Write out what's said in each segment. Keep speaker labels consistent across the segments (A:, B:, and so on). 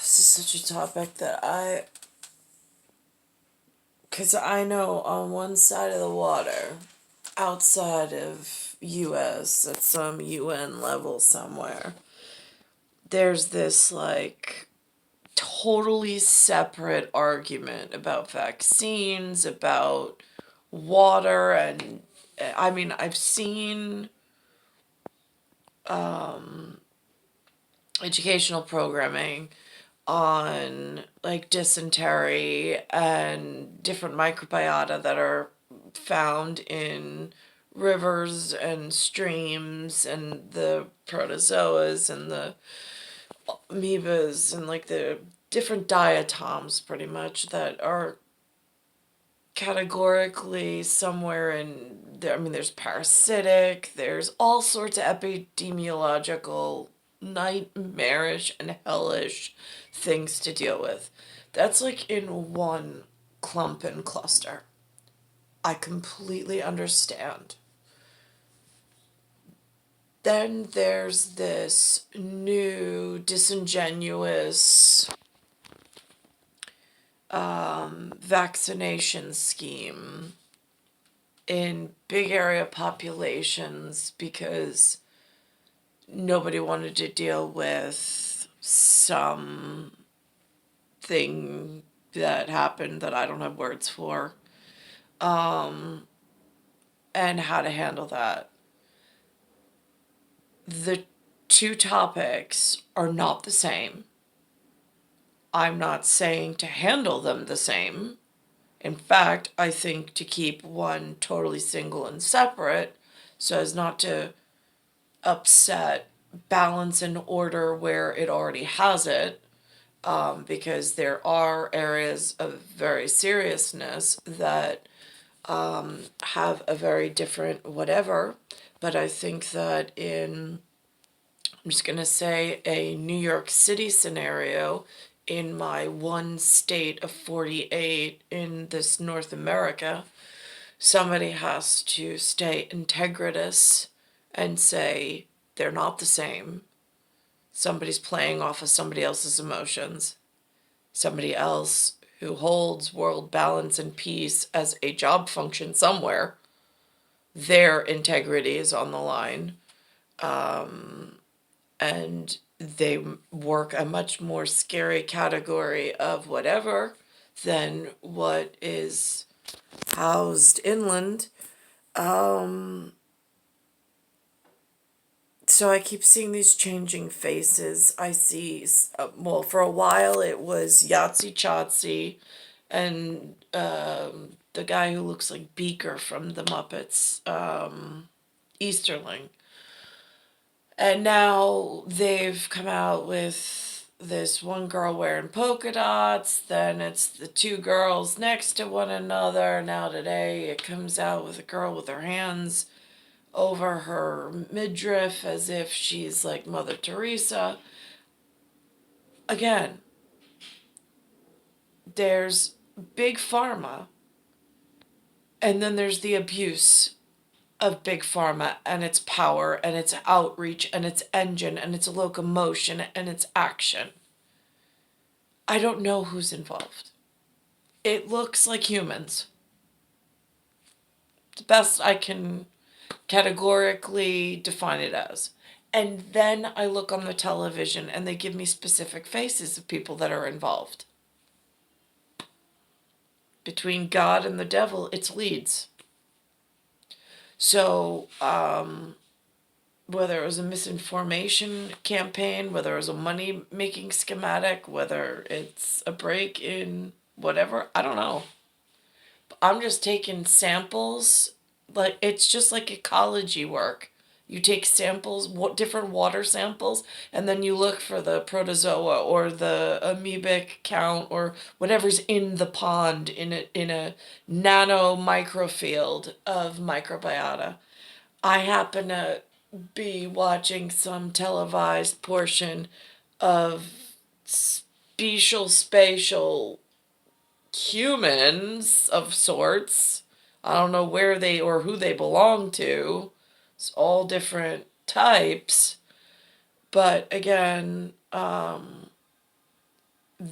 A: This is such a topic that because I know on one side of the water, outside of U.S., at some UN level somewhere, there's this like totally separate argument about vaccines, about water, and I mean, I've seen educational programming on like dysentery and different microbiota that are found in rivers and streams and the protozoas and the amoebas and like the different diatoms pretty much that are categorically somewhere in there. I mean, there's parasitic, there's all sorts of epidemiological nightmarish and hellish things to deal with. That's like in one clump and cluster. I completely understand. Then there's this new disingenuous vaccination scheme in big area populations because nobody wanted to deal with something that happened that I don't have words for, and how to handle that. The two topics are not the same. I'm not saying to handle them the same. In fact, I think to keep one totally single and separate so as not to upset balance and order where it already has it, because there are areas of very seriousness that have a very different whatever. But I think that I'm just going to say, a New York City scenario in my one state of 48 in this North America, somebody has to stay integritous and say they're not the same. Somebody's playing off of somebody else's emotions. Somebody else who holds world balance and peace as a job function somewhere, their integrity is on the line. And they work a much more scary category of whatever than what is housed inland. So I keep seeing these changing faces. I see, well, for a while it was Yahtzee Chotsy and the guy who looks like Beaker from the Muppets, Easterling. And now they've come out with this one girl wearing polka dots, then it's the two girls next to one another. Now today it comes out with a girl with her hands over her midriff as if she's like Mother Teresa. Again, there's big pharma, and then there's the abuse of big pharma and its power and its outreach and its engine and its locomotion and its action. I don't know who's involved. It looks like humans. The best I can categorically define it as. And then I look on the television and they give me specific faces of people that are involved. Between God and the devil, it's leads. So, whether it was a misinformation campaign, whether it was a money-making schematic, whether it's a break in whatever, I don't know. I'm just taking samples. Like, it's just like ecology work. You take samples, different water samples, and then you look for the protozoa or the amoebic count or whatever's in the pond in a nano microfield of microbiota. I happen to be watching some televised portion of spatial humans of sorts. I don't know where they or who they belong to. It's all different types. But again,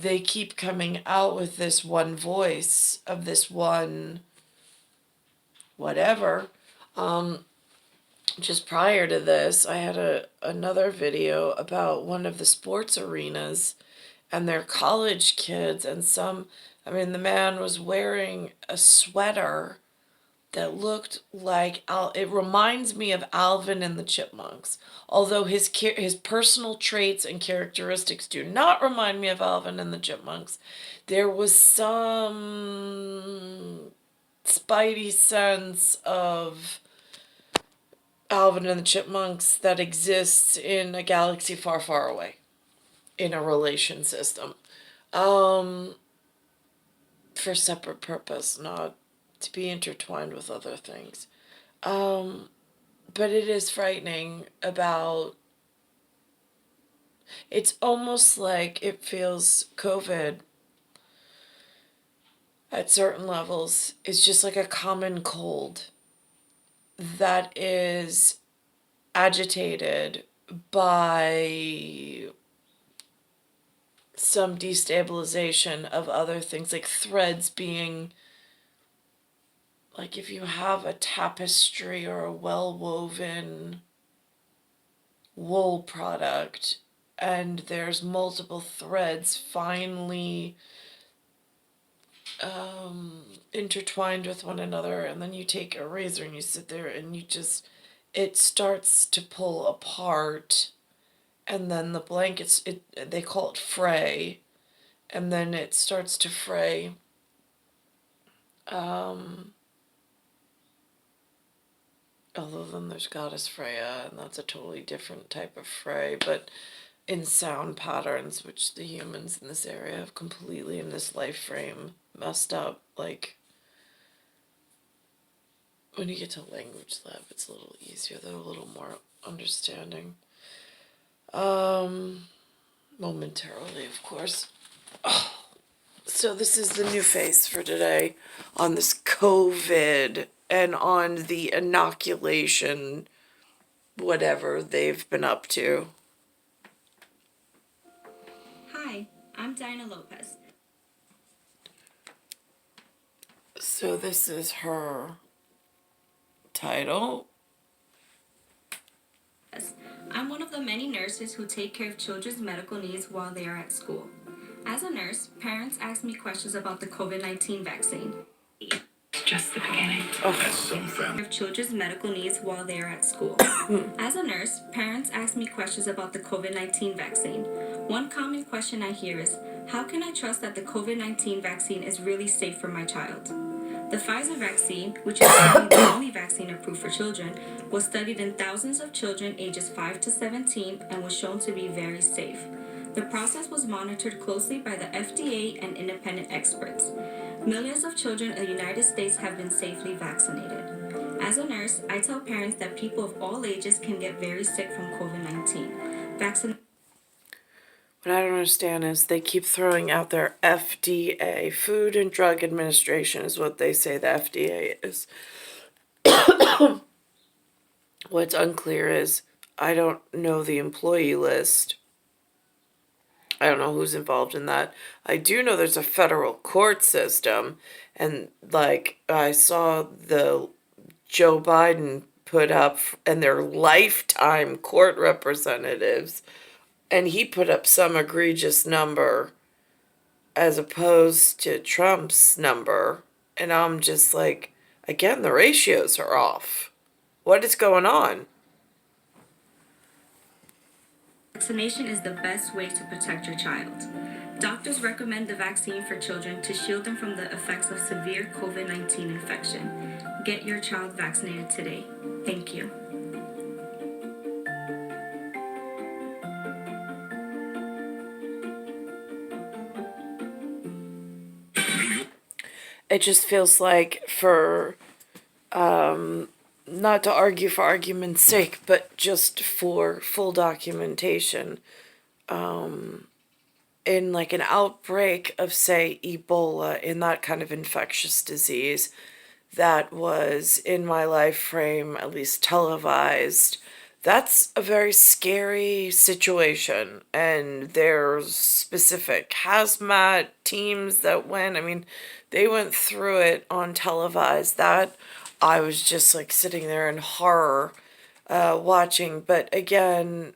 A: they keep coming out with this one voice of this one whatever. Just prior to this, I had another video about one of the sports arenas and their college kids, and the man was wearing a sweater that looked like it reminds me of Alvin and the Chipmunks. Although his personal traits and characteristics do not remind me of Alvin and the Chipmunks, there was some spidey sense of Alvin and the Chipmunks that exists in a galaxy far, far away, in a relation system. For separate purpose, not to be intertwined with other things. But it is frightening about, it's almost like it feels COVID at certain levels is just like a common cold that is agitated by some destabilization of other things, like threads being, like if you have a tapestry or a well-woven wool product and there's multiple threads finely intertwined with one another, and then you take a razor and you sit there and it starts to pull apart, and then the blankets, they call it fray, and then it starts to fray. Although then there's Goddess Freya, and that's a totally different type of fray, but in sound patterns, which the humans in this area have completely, in this life frame, messed up. Like, when you get to language lab, it's a little easier, they're a little more understanding. Momentarily, of course. So this is the new face for today on this COVID and on the inoculation, whatever they've been up to.
B: Hi, I'm Dinah Lopez.
A: So this is her title.
B: I'm one of the many nurses who take care of children's medical needs while they are at school. As a nurse, parents ask me questions about the COVID-19 vaccine.
C: Just the beginning.
B: Of children's medical needs while they are at school. As a nurse, parents ask me questions about the COVID-19 vaccine. One common question I hear is, how can I trust that the COVID-19 vaccine is really safe for my child? The Pfizer vaccine, which is currently the only vaccine approved for children, was studied in thousands of children ages 5 to 17 and was shown to be very safe. The process was monitored closely by the FDA and independent experts. Millions of children in the United States have been safely vaccinated. As a nurse, I tell parents that people of all ages can get very sick from COVID-19.
A: What I don't understand is they keep throwing out their FDA, Food and Drug Administration is what they say the FDA is. What's unclear is I don't know the employee list. I don't know who's involved in that. I do know there's a federal court system, and like I saw the Joe Biden put up and their lifetime court representatives, and he put up some egregious number as opposed to Trump's number, and I'm just like, again, the ratios are off. What is going on?
B: Vaccination is the best way to protect your child. Doctors recommend the vaccine for children to shield them from the effects of severe COVID-19 infection. Get your child vaccinated today. Thank you.
A: It just feels like for, not to argue for argument's sake, but just for full documentation, in like an outbreak of, say, Ebola, in that kind of infectious disease that was in my life frame, at least televised, That's a very scary situation, and there's specific hazmat teams that went. I mean, they went through it on televised. That I was just like sitting there in horror, watching. But again,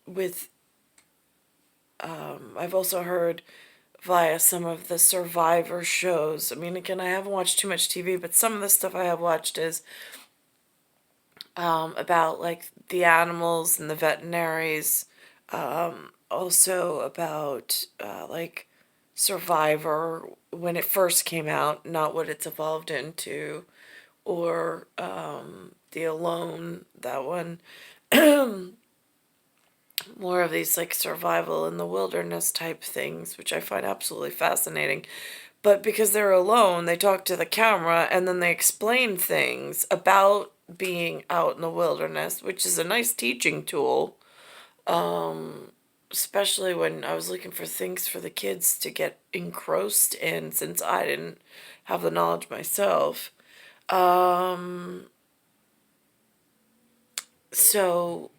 A: with I've also heard via some of the Survivor shows. I mean, again, I haven't watched too much TV, but some of the stuff I have watched is about like the animals and the veterinaries, also about like Survivor when it first came out, not what it's evolved into, or The Alone, that one. More of these like survival in the wilderness type things, which I find absolutely fascinating. But because they're alone, they talk to the camera and then they explain things about being out in the wilderness, which is a nice teaching tool. Especially when I was looking for things for the kids to get engrossed in, since I didn't have the knowledge myself. So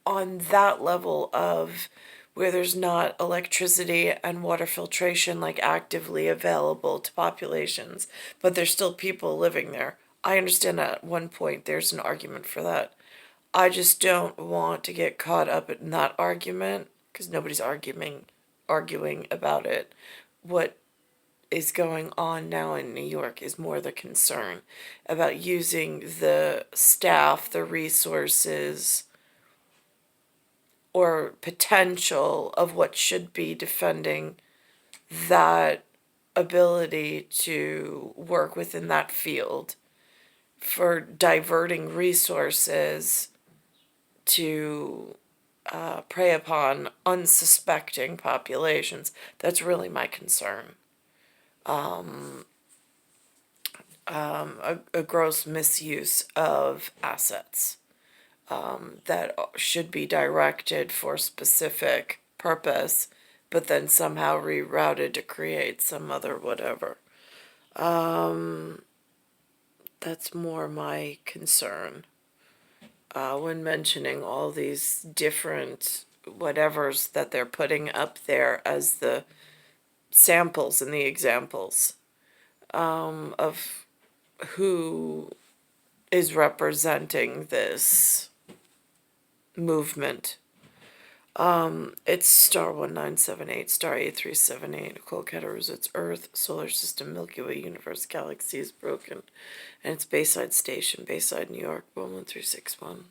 A: on that level of where there's not electricity and water filtration like actively available to populations, but there's still people living there. I understand at one point there's an argument for that. I just don't want to get caught up in that argument because nobody's arguing about it. What is going on now in New York is more the concern about using the staff, the resources, or potential of what should be defending that ability to work within that field for diverting resources to prey upon unsuspecting populations. That's really my concern. A gross misuse of assets that should be directed for specific purpose, but then somehow rerouted to create some other whatever. That's more my concern when mentioning all these different whatevers that they're putting up there as the samples and the examples of who is representing this movement. It's star 1978, star 8378, Nicole, Cattaruzza, it's Earth, Solar System, Milky Way, Universe, Galaxy is broken, and it's Bayside Station, Bayside, New York, 11361.